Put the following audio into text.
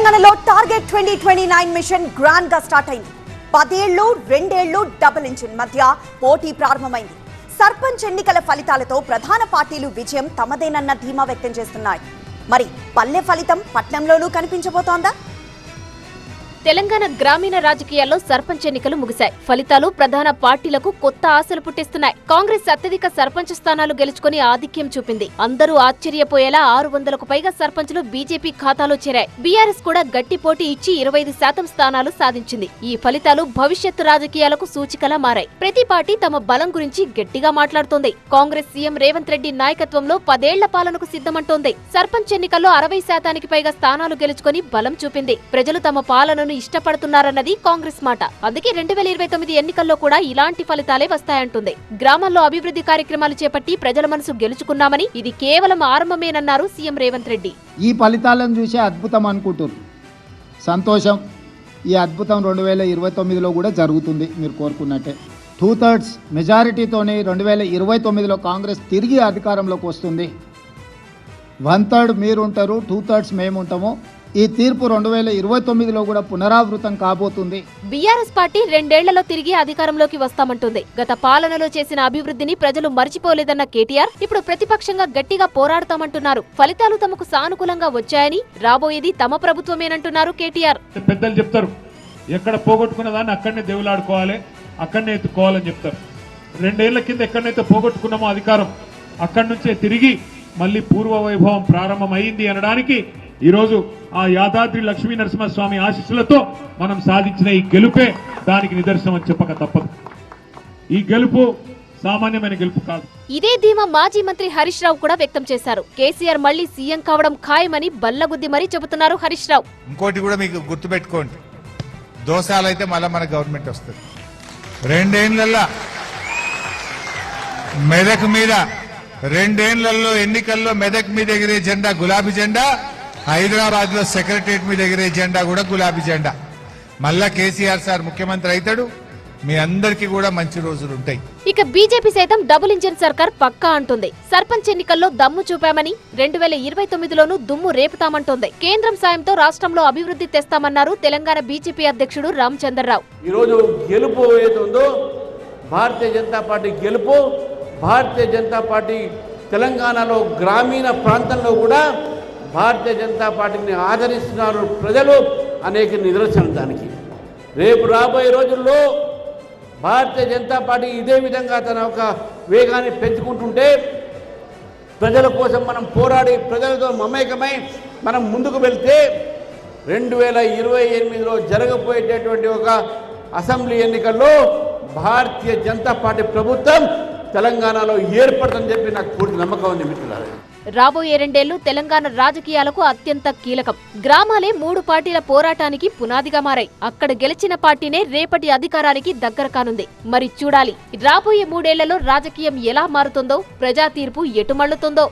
తెలంగాణలో target 2029 machine grand గా start అయింది. 10 ఏళ్లు 2 ఏళ్లు డబుల్ ఇంజిన్ మధ్య పోటీ ప్రారంభమైంది. సర్పంచ్ ఎన్నికల ఫలితాలతో ప్రధాన పార్టీలు విజయం తమదేనన్న ధీమా వ్యక్తం చేస్తున్నాయి. మరి పల్లె ఫలితం పట్నంలోనూ కనిపించబోతోందా? తెలంగాణ గ్రామీణ రాజకీయాల్లో సర్పంచ్ ఎన్నికలు ముగిశాయి. ఫలితాలు ప్రధాన పార్టీలకు కొత్త ఆశలు పుట్టిస్తున్నాయి. కాంగ్రెస్ అత్యధిక సర్పంచ్ స్థానాలు గెలుచుకుని ఆధిక్యం చూపింది. అందరూ ఆశ్చర్యపోయేలా 600కు పైగా సర్పంచ్లు బీజేపీ ఖాతాలో చేరాయి. బీఆర్ఎస్ కూడా గట్టి పోటీ ఇచ్చి 25% స్థానాలు సాధించింది. ఈ ఫలితాలు భవిష్యత్తు రాజకీయాలకు సూచికలా మారాయి. ప్రతి పార్టీ తమ బలం గురించి గట్టిగా మాట్లాడుతోంది. కాంగ్రెస్ సీఎం రేవంత్ రెడ్డి నాయకత్వంలో 10 ఏళ్ల పాలనకు సిద్ధమంటోంది. సర్పంచ్ ఎన్నికల్లో 60%కి పైగా స్థానాలు గెలుచుకుని బలం చూపింది. ప్రజలు తమ పాలనను ఇష్టపడుతున్నారన్నది కాంగ్రెస్ మాట. అందుకే 2029 ఎన్నికల్లో కూడా ఇలాంటి ఫలితాలే వస్తాయంటుంది. గ్రామాల్లో అభివృద్ధి కార్యక్రమాలు చేపట్టి ప్రజల మనసు గెలుచుకున్నామని, ఇది కేవలం ఆరంభమేనన్నారు సీఎం రేవంత్ రెడ్డి. ఈ ఫలితాలను చూసే అద్భుతం అనుకుంటున్నారు. సంతోషం. ఈ అద్భుతం 2029లో కూడా జరుగుతుంది. మీరు కోరుకున్నట్టే 2/3 మెజారిటీతోనే 2029లో కాంగ్రెస్ తిరిగి అధికారంలోకి వస్తుంది. 1/3 మీరుంటారు, 2/3 మేముంటాము. ఈ తీర్పు 2029లో కూడా పునరావృతం కాబోతుంది. బీఆర్ఎస్ పార్టీ 2 ఏళ్లలో తిరిగి అధికారంలోకి వస్తామంటుంది. గత పాలనలో చేసిన అభివృద్ధిని ప్రజలు మర్చిపోలేదన్న కేటీఆర్ ఇప్పుడు ప్రతిపక్షంగా గట్టిగా పోరాడతామంటున్నారు. ఫలితాలు తమకు సానుకూలంగా వచ్చాయని, రాబోయేది తమ ప్రభుత్వమేనంటున్నారు కేటీఆర్. పెద్దలు చెప్తారు, ఎక్కడ పోగొట్టుకున్న దాన్ని అక్కడనే దేవులాడుకోవాలి, అక్కడనే ఎత్తుకోవాలని చెప్తారు. 2 ఏళ్ల కింద ఎక్కడనైతే పోగొట్టుకున్నామో అధికారం, అక్కడి నుంచే తిరిగి మళ్ళీ పూర్వ వైభవం ప్రారంభమైంది అనడానికి ఈరోజు ఆ యాదాద్రి లక్ష్మీ నరసింహస్వామి ఆశీస్సులతో మనం సాధించిన ఈ గెలుపే దానికి నిదర్శనం అని చెప్పక తప్పదు. ఈ గెలుపు సామాన్యమైన గెలుపు కాదు. ఇదే ధీమా మాజీ మంత్రి హరీష్ రావు కూడా వ్యక్తం చేశారు. కేసీఆర్ మళ్లీ సీఎం కావడం ఖాయమని బల్లగుద్ది మరీ చెబుతున్నారు హరీష్ రావు. ఇంకోటి కూడా మీకు గుర్తుపెట్టుకోండి, దోసాలైతే మళ్ళీ మన గవర్నమెంట్ వస్తుంది. 2 ఏళ్లలో మెదక్ మీద 2 ఏళ్లలో ఎన్నికల్లో మెదక్ మీద ఎగిరే జెండా గులాబీ జెండా, హైదరాబాద్ లో సెక్రటరియట్ మీద ఎగిరే జెండా కూడా గులాబీ జెండా. మళ్ళా కేసీఆర్ సార్ ముఖ్యమంత్రి అవుతాడు. మీ అందరికీ కూడా మంచి రోజులు ఉంటాయి. ఇక బీజేపీ సైతం డబుల్ ఇంజిన్ సర్కార్ పక్కా అంటుంది. సర్పంచ్ ఎన్నికల్లో దమ్ము చూపామని, 2029లోనూ దుమ్ము రేపుతామంటోంది. కేంద్రం సాయంతో రాష్ట్రంలో అభివృద్ధి తెస్తామన్నారు తెలంగాణ బీజేపీ అధ్యక్షుడు రామచంద్రరావు. ఈరోజు గెలుపు ఏదో భారతీయ జనతా పార్టీ గెలుపు, భారతీయ జనతా పార్టీ తెలంగాణలో గ్రామీణ ప్రాంతంలో కూడా భారతీయ జనతా పార్టీని ఆదరిస్తున్నారు ప్రజలు అనేక నిదర్శనం దానికి. రేపు రాబోయే రోజుల్లో భారతీయ జనతా పార్టీ ఇదే విధంగా తన ఒక వేగాన్ని పెంచుకుంటుంటే, ప్రజల కోసం మనం పోరాడి ప్రజలతో మమేకమై మనం ముందుకు వెళ్తే 2028లో జరగబోయేటటువంటి ఒక అసెంబ్లీ ఎన్నికల్లో భారతీయ జనతా పార్టీ ప్రభుత్వం తెలంగాణలో ఏర్పడుతుందని చెప్పి నాకు పూర్తి నమ్మకం ఉంది మిత్రులారా. రాబోయే 2 ఏళ్లు తెలంగాణ రాజకీయాలకు అత్యంత కీలకం. గ్రామాలే 3 పార్టీల పోరాటానికి పునాదిగా మారాయి. అక్కడ గెలిచిన పార్టీనే రేపటి అధికారానికి దగ్గర కానుంది. మరి చూడాలి, రాబోయే 3 ఏళ్లలో రాజకీయం ఎలా మారుతుందో, ప్రజా తీర్పు ఎటు మళ్లుతుందో.